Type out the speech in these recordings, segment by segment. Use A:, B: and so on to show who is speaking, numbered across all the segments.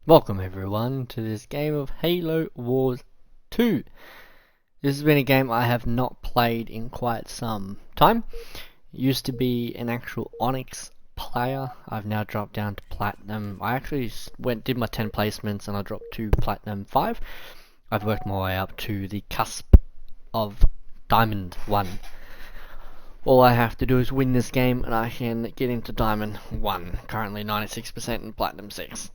A: Welcome everyone to this game of Halo Wars 2. This has been a game I have not played in quite some time. Used to be an actual Onyx player. I've now dropped down to Platinum. I actually did my 10 placements and I dropped to Platinum 5. I've worked my way up to the cusp of Diamond 1. All I have to do is win this game and I can get into Diamond 1. Currently 96% in Platinum 6.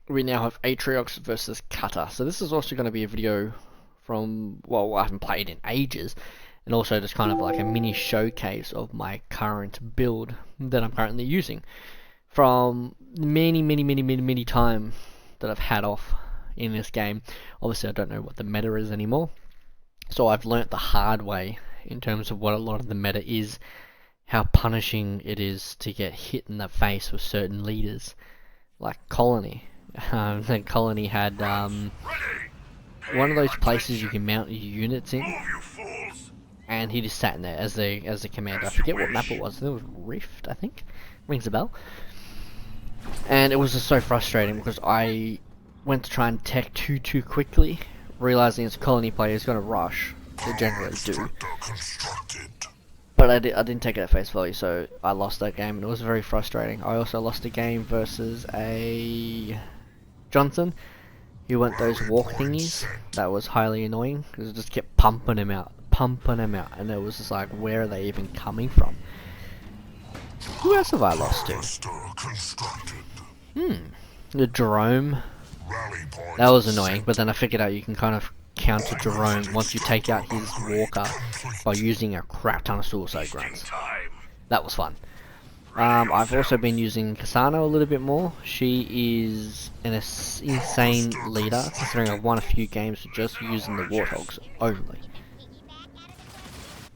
A: We now have Onyx versus Cutter. So this is also going to be a video from, well, I haven't played in ages, and also just kind of like a mini showcase of my current build that I'm currently using from many time that I've had off in this game. Obviously I don't know what the meta is anymore, so I've learnt the hard way in terms of what a lot of the meta is, how punishing it is to get hit in the face with certain leaders like Colony. The Colony had one of those places you can mount your units in, and he just sat in there as the commander. I forget what map it was. It was Rift, I think. Rings a bell. And it was just so frustrating because I went to try and tech too quickly, realizing as a Colony player is going to rush. They generally do. But I didn't take it at face value, so I lost that game, and it was very frustrating. I also lost a game versus a Johnson, who went those walk thingies. That was highly annoying because it just kept pumping him out, and it was just like, where are they even coming from? Who else have I lost to? The Jerome. That was annoying, but then I figured out you can kind of counter Jerome once you take out his walker by using a crap ton of suicide grunts. That was fun. I've also been using Kasana a little bit more. She is an insane leader, considering I've won a few games just using the Warthogs only.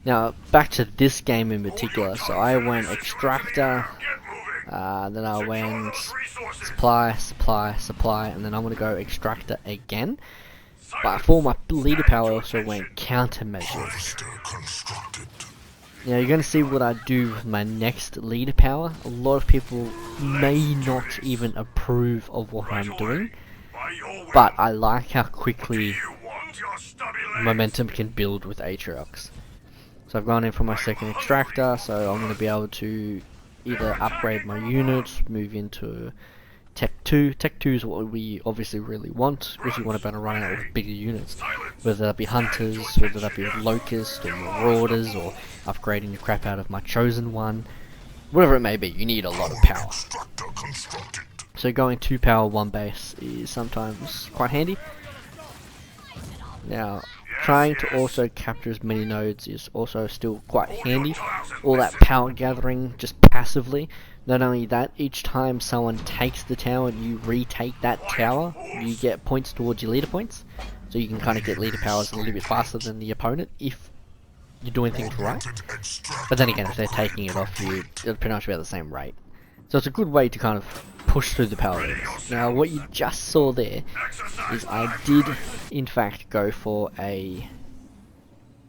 A: Now, back to this game in particular. So I went Extractor, then I went Supply, and then I'm going to go Extractor again. But for my leader power I also went Countermeasures. Now you're going to see what I do with my next leader power. A lot of people may not even approve of what I'm doing, but I like how quickly momentum can build with Aatrox. So I've gone in for my second Extractor, so I'm going to be able to either upgrade my units, move into Tech 2. Tech 2 is what we obviously really want, because we want to be able to run out with bigger units. Whether that be Hunters, whether that be Locust, or Marauders, or upgrading the crap out of my Chosen One. Whatever it may be, you need a lot of power. So going 2 power 1 base is sometimes quite handy. Now, trying to also capture as many nodes is also still quite handy. All that power gathering just passively. Not only that, each time someone takes the tower and you retake that tower, you get points towards your leader points. So you can kind of get leader powers a little bit faster than the opponent if you're doing things right. But then again, if they're taking it off you, it'll pretty much be at the same rate. So it's a good way to kind of push through the power leaders. Now what you just saw there is I did in fact go for a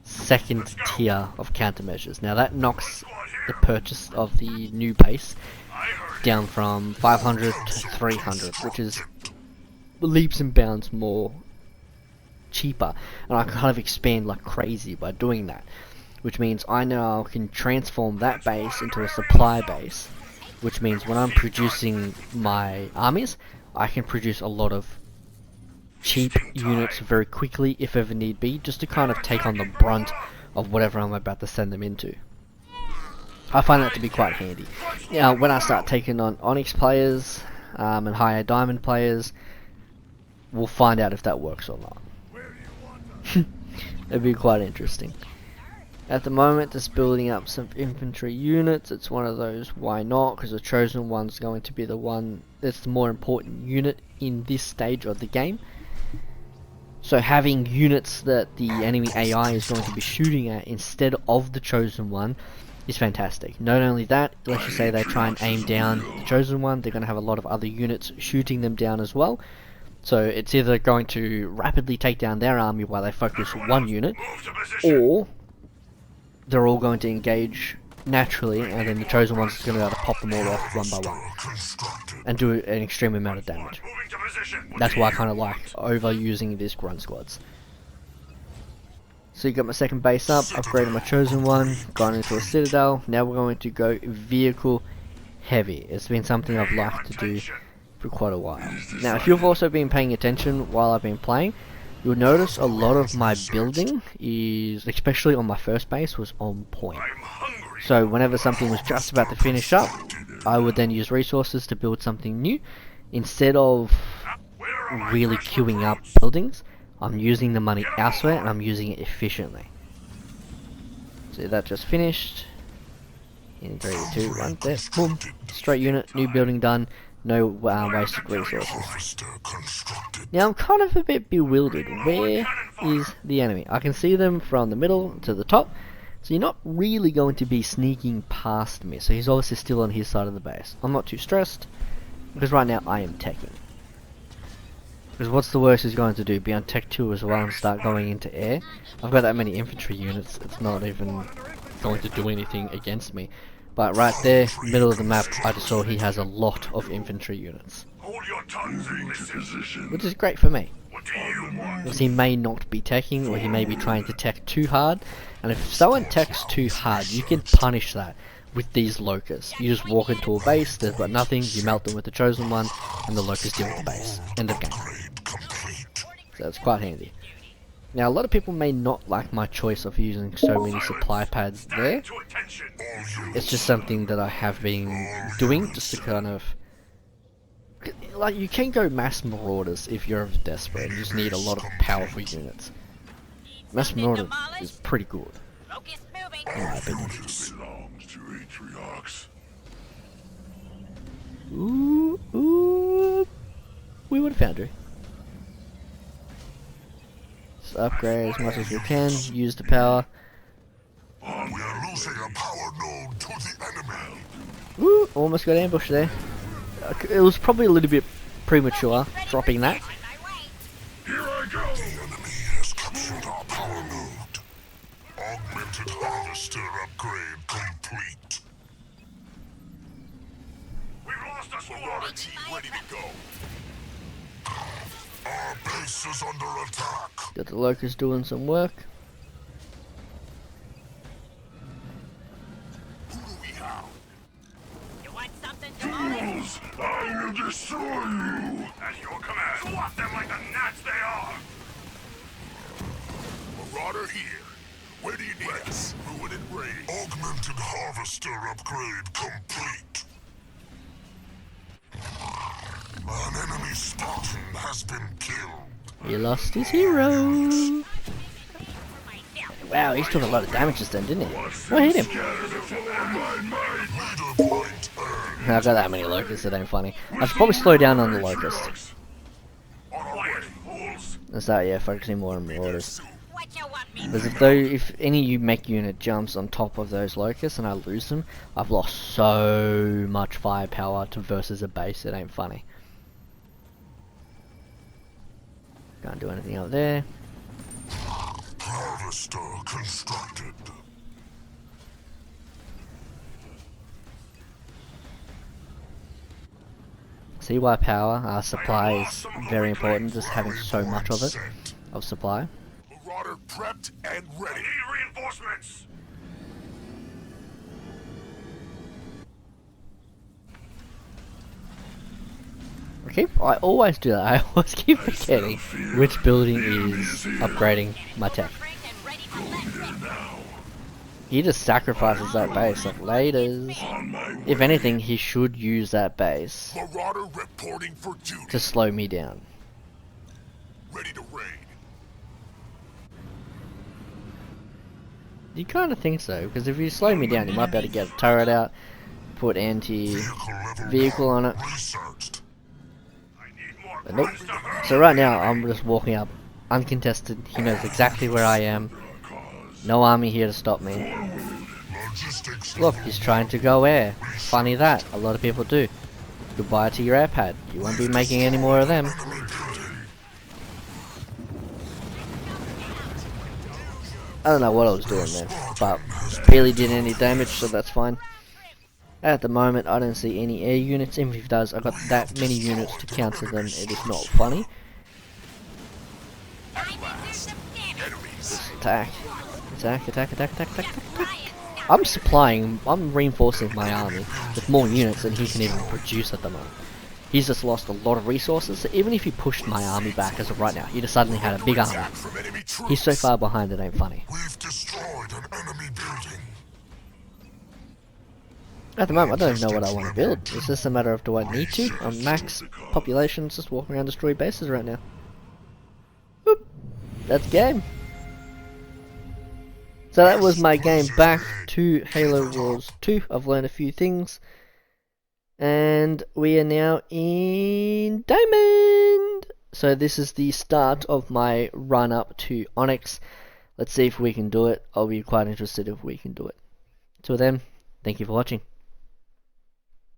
A: second tier of countermeasures. Now that knocks the purchase of the new base down from 500 to 300, which is leaps and bounds more cheaper, and I can kind of expand like crazy by doing that, which means I now can transform that base into a supply base, which means when I'm producing my armies, I can produce a lot of cheap units very quickly if ever need be, just to kind of take on the brunt of whatever I'm about to send them into. I find that to be quite handy. Now when I start taking on Onyx players and higher Diamond players, we'll find out if that works or not. It'd be quite interesting. At the moment, just building up some infantry units. It's one of those, why not? Because the Chosen One's going to be the one that's the more important unit in this stage of the game. So having units that the enemy AI is going to be shooting at instead of the Chosen One is fantastic. Not only that, let's just say they try and aim down the Chosen One, they're going to have a lot of other units shooting them down as well. So it's either going to rapidly take down their army while they focus one unit, or they're all going to engage naturally, and then the chosen one's just going to be able to pop them all off one by one and do an extreme amount of damage. That's why I kind of like overusing these grunt squads. So you got my second base up, upgraded my chosen one, gone into a citadel. Now we're going to go vehicle heavy. It's been something I've liked to do for quite a while. Now if you've also been paying attention while I've been playing, you'll notice a lot of my building is, especially on my first base, was on point. So whenever something was just about to finish up, I would then use resources to build something new. Instead of really queuing up buildings, I'm using the money elsewhere and I'm using it efficiently. So that just finished. In 3, 2, 1, there, boom. Straight unit, new building done, no wasted resources. Now I'm kind of a bit bewildered. Where is the enemy? I can see them from the middle to the top. So you're not really going to be sneaking past me. So he's obviously still on his side of the base. I'm not too stressed, because right now I am teching. Because what's the worst he's going to do? Be on tech 2 as well and start going into air? I've got that many infantry units, it's not even going to do anything against me. But right there, middle of the map, I just saw he has a lot of infantry units. Which is great for me. Because he may not be teching, or he may be trying to tech too hard. And if someone techs too hard, you can punish that with these locusts. You just walk into a base, they've got nothing, you melt them with the chosen one, and the locusts deal with the base. End of game. So it's quite handy. Now a lot of people may not like my choice of using so many supply pads there. It's just something that I have been doing, just to kind of... Like, you can go mass marauders if you're desperate and you just need a lot of powerful units. Mass marauder is pretty good, in my opinion. Ooh, we would have found her. Just upgrade as much as we can, use the power.
B: We are losing a power node to the enemy.
A: Ooh, almost got ambushed there. It was probably a little bit premature, dropping that.
B: Here I go. The enemy has captured our power node. Augmented harvester upgrade complete. We've lost a squad. Team ready to go. Our base is under attack.
A: Got the locust doing some work.
B: Who do we have?
C: You want something, Onyx?
B: I will destroy you. At your command. Swat them like the gnats they are. Marauder here. Where do you need us? Ruin and raid. Augmented harvester upgrade complete. An enemy Spartan has been killed.
A: He lost his hero. Wow, he's took a lot of damage just then, didn't he? I hit him. I've got that many locusts, it ain't funny. I should probably slow down on the locust. That's that, yeah, focusing more on marauders. Because if any mech unit jumps on top of those locusts and I lose them, I've lost so much firepower to versus a base, it ain't funny. Can't do anything out there.
B: Harvester constructed.
A: CY power, supply is very important, just having so much of it, of supply.
B: Marauder prepped and ready. We need reinforcements.
A: Okay, I always do that. I always keep forgetting which building is upgrading my tech. He just sacrifices that base, like laters. If anything, he should use that base
B: Marauder reporting for duty.
A: to slow me down.
B: Ready to raid.
A: You kind of think so, because if you slow me down, you might be able to get a turret out, put anti-vehicle on it.
B: Researched.
A: But nope. So right now, I'm just walking up, uncontested. He knows exactly where I am. No army here to stop me.
B: Logistics.
A: Look, he's trying to go air. Funny that, a lot of people do. Goodbye to your air pad. You won't be making any more of them. I don't know what I was doing there, but barely did any damage, so that's fine. At the moment, I don't see any air units. Even if it does, I've got that many units to counter them. It is not funny. Just attack. Attack, attack, attack, attack, attack, attack. I'm reinforcing my army with more units than he can even produce at the moment. He's just lost a lot of resources, so even if he pushed my army back as of right now, he'd have suddenly had a big army. He's so far behind it ain't funny.
B: We've destroyed an enemy building.
A: At the moment, I don't even know what I want to build. It's just a matter of do I need to? I'm max population, just walking around destroy bases right now. Whoop. That's game. So that was my game back to Halo Wars 2. I've learned a few things. And we are now in Diamond! So this is the start of my run up to Onyx. Let's see if we can do it. I'll be quite interested if we can do it. Till then, thank you for watching.